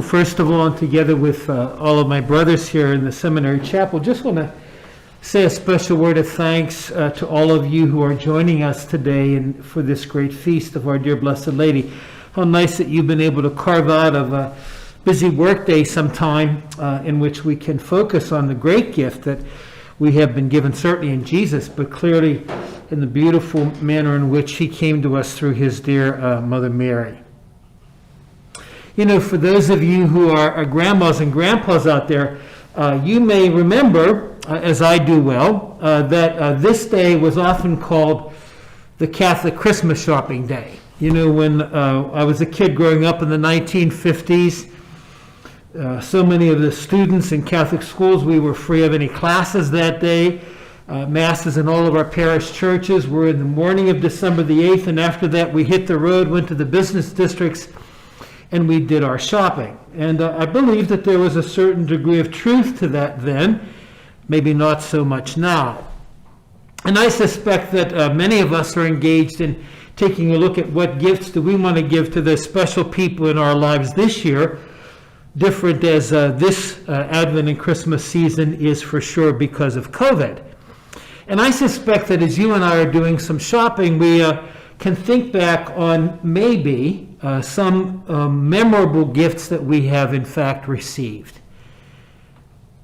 Well, first of all, and together with all of my brothers here in the Seminary Chapel, just want to say a special word of thanks to all of you who are joining us today and for this great feast of our dear Blessed Lady. How nice that you've been able to carve out of a busy workday some time in which we can focus on the great gift that we have been given, certainly in Jesus, but clearly in the beautiful manner in which he came to us through his dear Mother Mary. You know, for those of you who are grandmas and grandpas out there, you may remember, as I do well, that this day was often called the Catholic Christmas shopping day. You know, when I was a kid growing up in the 1950s, so many of the students in Catholic schools, we were free of any classes that day. Masses in all of our parish churches were in the morning of December the 8th, and after that we hit the road, went to the business districts, and we did our shopping. And I believe that there was a certain degree of truth to that then, maybe not so much now. And I suspect that many of us are engaged in taking a look at what gifts do we want to give to the special people in our lives this year, different as this Advent and Christmas season is for sure because of COVID. And I suspect that as you and I are doing some shopping, we can think back on maybe some memorable gifts that we have in fact received.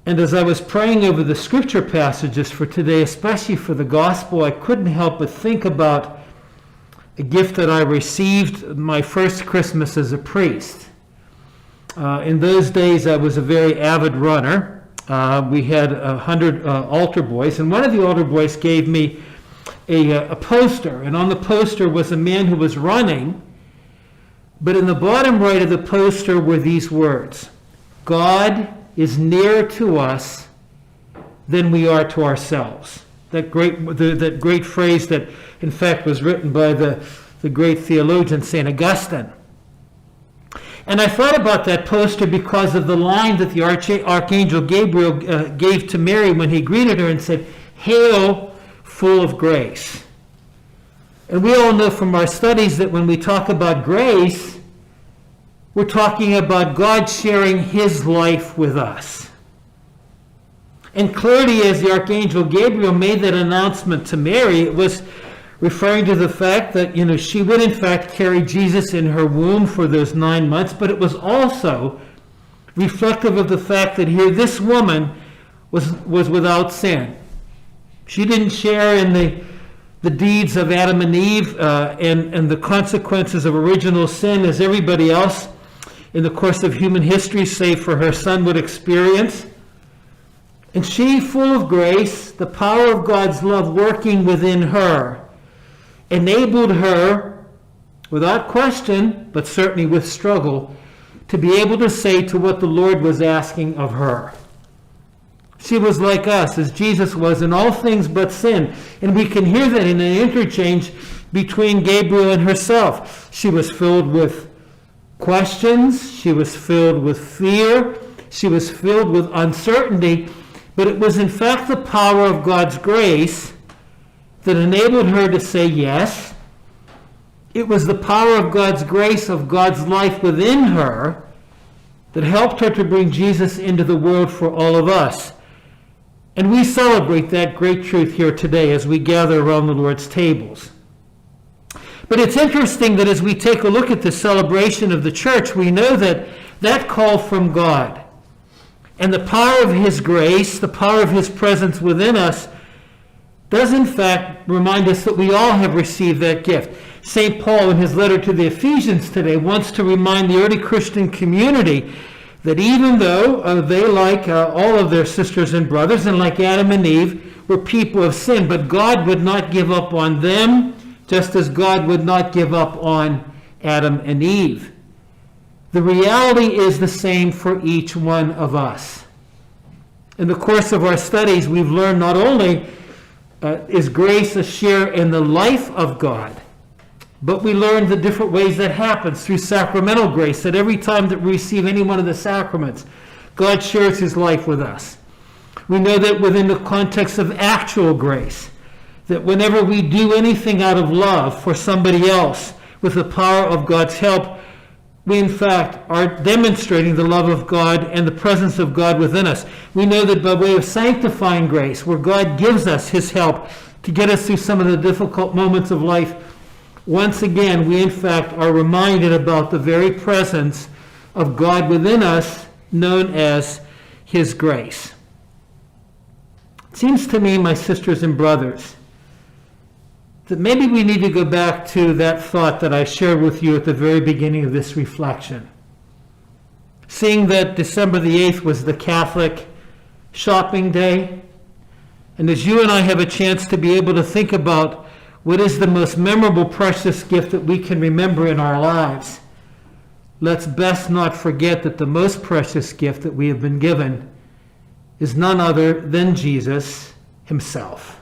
And as I was praying over the scripture passages for today, especially for the gospel, I couldn't help but think about a gift that I received my first Christmas as a priest. In those days, I was a very avid runner. We had 100 altar boys, and one of the altar boys gave me a poster, and on the poster was a man who was running, but in the bottom right of the poster were these words: God is nearer to us than we are to ourselves. That great phrase that in fact was written by the great theologian St. Augustine. And I thought about that poster because of the line that the Archangel Gabriel gave to Mary when he greeted her and said, "Hail, full of grace." And we all know from our studies that when we talk about grace, we're talking about God sharing his life with us. And clearly, as the Archangel Gabriel made that announcement to Mary, it was referring to the fact that, you know, she would in fact carry Jesus in her womb for those 9 months, but it was also reflective of the fact that here this woman was without sin. She didn't share in the deeds of Adam and Eve and the consequences of original sin as everybody else in the course of human history, save for her son, would experience. And she, full of grace, the power of God's love working within her, enabled her, without question, but certainly with struggle, to be able to say to what the Lord was asking of her. She was like us, as Jesus was, in all things but sin. And we can hear that in an interchange between Gabriel and herself. She was filled with questions. She was filled with fear. She was filled with uncertainty. But it was in fact the power of God's grace that enabled her to say yes. It was the power of God's grace, of God's life within her, that helped her to bring Jesus into the world for all of us. And we celebrate that great truth here today as we gather around the Lord's tables. But it's interesting that as we take a look at the celebration of the church, we know that that call from God and the power of his grace, the power of his presence within us, does in fact remind us that we all have received that gift. St. Paul, in his letter to the Ephesians today, wants to remind the early Christian community that even though they, like all of their sisters and brothers, and like Adam and Eve, were people of sin, but God would not give up on them, just as God would not give up on Adam and Eve. The reality is the same for each one of us. In the course of our studies, we've learned not only is grace a share in the life of God, but we learn the different ways that happens through sacramental grace, that every time that we receive any one of the sacraments, God shares his life with us. We know that within the context of actual grace, that whenever we do anything out of love for somebody else with the power of God's help, we in fact are demonstrating the love of God and the presence of God within us. We know that by way of sanctifying grace, where God gives us his help to get us through some of the difficult moments of life, once again, we in fact are reminded about the very presence of God within us, known as his grace. It seems to me, my sisters and brothers, that maybe we need to go back to that thought that I shared with you at the very beginning of this reflection. Seeing that December the 8th was the Catholic shopping day, and as you and I have a chance to be able to think about what is the most memorable, precious gift that we can remember in our lives, let's best not forget that the most precious gift that we have been given is none other than Jesus himself.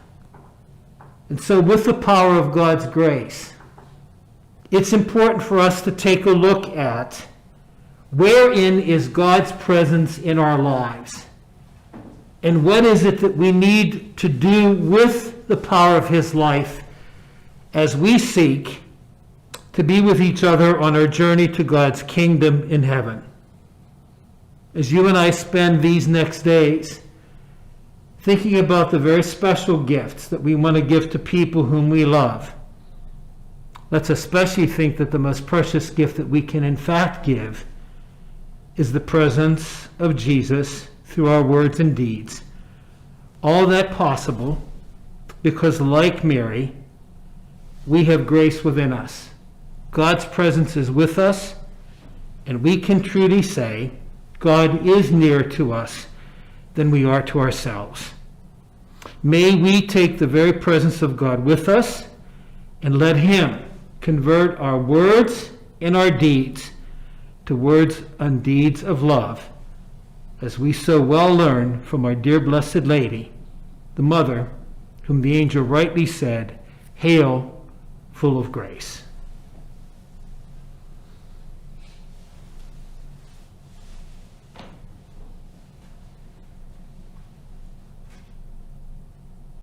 And so with the power of God's grace, it's important for us to take a look at wherein is God's presence in our lives, and what is it that we need to do with the power of his life as we seek to be with each other on our journey to God's kingdom in heaven. As you and I spend these next days thinking about the very special gifts that we want to give to people whom we love, let's especially think that the most precious gift that we can in fact give is the presence of Jesus through our words and deeds. All that possible because, like Mary, we have grace within us. God's presence is with us, and we can truly say God is nearer to us than we are to ourselves. May we take the very presence of God with us and let him convert our words and our deeds to words and deeds of love, as we so well learn from our dear Blessed Lady, the Mother, whom the angel rightly said, "Hail, full of grace."